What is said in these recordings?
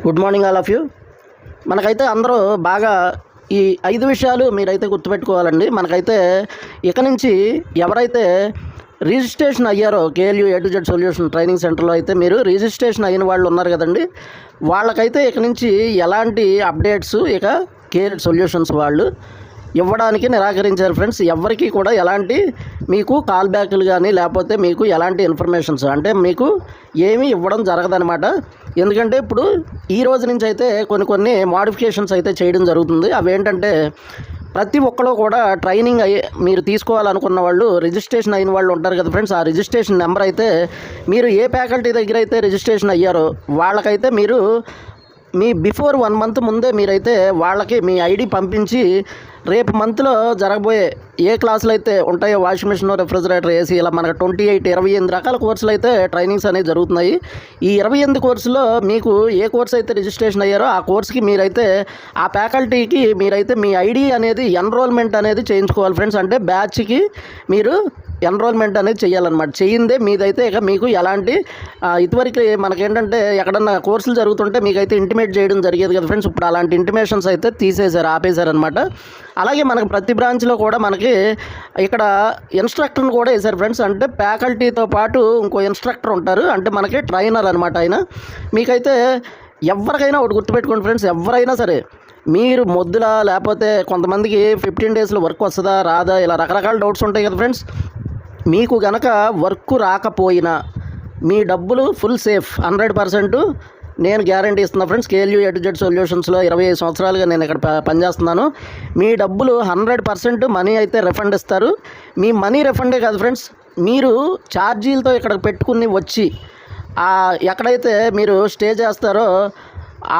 Good morning all of you. మనకైతే అందరూ బాగా ఈ 5 విషయాలు మీరైతే గుర్తుపెట్టుకోవాలండి. మనకైతే ఇక నుంచి ఎవరైతే రిజిస్ట్రేషన్ అయ్యారో KLU A to Z solution training సెంటర్లో అయితే మీరు రిజిస్ట్రేషన్ అయిన వాళ్ళు ఉన్నారు కదండి, వాళ్ళకైతే ఇక నుంచి ఎలాంటి అప్డేట్స్ ఇక కేఎల్ సొల్యూషన్స్ వాళ్ళు ఇవ్వడానికి నిరాకరించారు ఫ్రెండ్స్. ఎవరికి కూడా ఎలాంటి మీకు కాల్ బ్యాక్లు కానీ లేకపోతే మీకు ఎలాంటి ఇన్ఫర్మేషన్స్ అంటే మీకు ఏమీ ఇవ్వడం జరగదనమాట. ఎందుకంటే ఇప్పుడు ఈ రోజు నుంచి అయితే కొన్ని మోడిఫికేషన్స్ అయితే చేయడం జరుగుతుంది. అవేంటంటే ప్రతి ఒక్కరు కూడా ట్రైనింగ్ మీరు తీసుకోవాలనుకున్న వాళ్ళు రిజిస్ట్రేషన్ అయిన వాళ్ళు ఉంటారు కదా ఫ్రెండ్స్, ఆ రిజిస్ట్రేషన్ నెంబర్ అయితే మీరు ఏ ఫ్యాకల్టీ దగ్గర అయితే రిజిస్ట్రేషన్ అయ్యారో వాళ్ళకైతే మీరు మీ బిఫోర్ 1 మంత్ ముందే మీరైతే వాళ్ళకి మీ ఐడి పంపించి రేపు మంత్లో జరగబోయే ఏ క్లాసులు అయితే ఉంటాయో వాషింగ్ మిషన్, రెఫ్రిజిరేటర్, ఏసీ ఇలా మనకు 28 రకాల కోర్సులు అయితే ట్రైనింగ్స్ అనేవి జరుగుతున్నాయి. ఈ 28 కోర్సులో మీకు ఏ కోర్స్ అయితే రిజిస్ట్రేషన్ అయ్యారో ఆ కోర్స్కి మీరైతే ఆ ఫ్యాకల్టీకి మీరైతే మీ ఐడి అనేది ఎన్రోల్మెంట్ అనేది చేయించుకోవాలి ఫ్రెండ్స్. అంటే బ్యాచ్కి మీరు ఎన్రోల్మెంట్ అనేది చేయాలన్నమాట. చేయిందే మీదైతే ఇక మీకు ఎలాంటి ఇదివరకు మనకేంటంటే ఎక్కడన్నా కోర్సులు జరుగుతుంటే మీకైతే ఇంటిమేట్ చేయడం జరిగేది కదా ఫ్రెండ్స్. ఇప్పుడు అలాంటి ఇంటిమేషన్స్ అయితే ఆపేశారనమాట. అలాగే మనకు ప్రతి బ్రాంచ్లో కూడా మనకి ఇక్కడ ఇన్స్ట్రక్టర్ని కూడా వేశారు ఫ్రెండ్స్. అంటే ఫ్యాకల్టీతో పాటు ఇంకో ఇన్స్ట్రక్టర్ ఉంటారు, అంటే మనకి ట్రైనర్ అనమాట ఆయన. మీకైతే ఎవరికైనా ఒకటి గుర్తుపెట్టుకోండి ఫ్రెండ్స్, ఎవరైనా సరే మీరు మొద్దులా లేకపోతే కొంతమందికి 15 డేస్లో వర్క్ వస్తుందా రాదా ఇలా రకరకాల డౌట్స్ ఉంటాయి కదా ఫ్రెండ్స్. మీకు గనక వర్క్ రాకపోయినా మీ డబ్బులు ఫుల్ సేఫ్ 100% నేను గ్యారంటీ ఇస్తున్నా friends. KLU A to Z సొల్యూషన్స్లో 25 సంవత్సరాలుగా నేను ఇక్కడ పనిచేస్తున్నాను. మీ డబ్బులు 100% మనీ అయితే రిఫండ్ ఇస్తారు. మీ మనీ రిఫండే కాదు ఫ్రెండ్స్, మీరు ఛార్జీలతో ఇక్కడ పెట్టుకుని వచ్చి ఎక్కడైతే మీరు స్టే చేస్తారో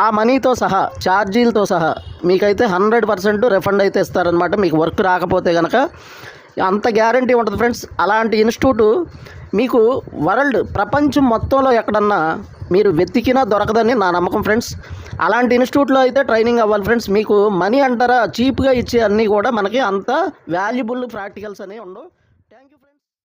ఆ మనీతో సహా ఛార్జీలతో సహా మీకైతే 100% రిఫండ్ అయితే ఇస్తారనమాట. మీకు వర్క్ రాకపోతే కనుక అంత గ్యారంటీ ఉంటుంది ఫ్రెండ్స్. అలాంటి ఇన్స్టిట్యూట్ మీకు ప్రపంచం మొత్తంలో ఎక్కడన్నా మీరు వెతికినా దొరకదని నా నమ్మకం ఫ్రెండ్స్. అలాంటి ఇన్స్టిట్యూట్లో అయితే ట్రైనింగ్ అవ్వాలి ఫ్రెండ్స్. మీకు మనీ అంటారా చీప్గా ఇచ్చే అన్నీ కూడా మనకి అంత వాల్యుబుల్ ప్రాక్టికల్స్ అనేవి ఉండవు.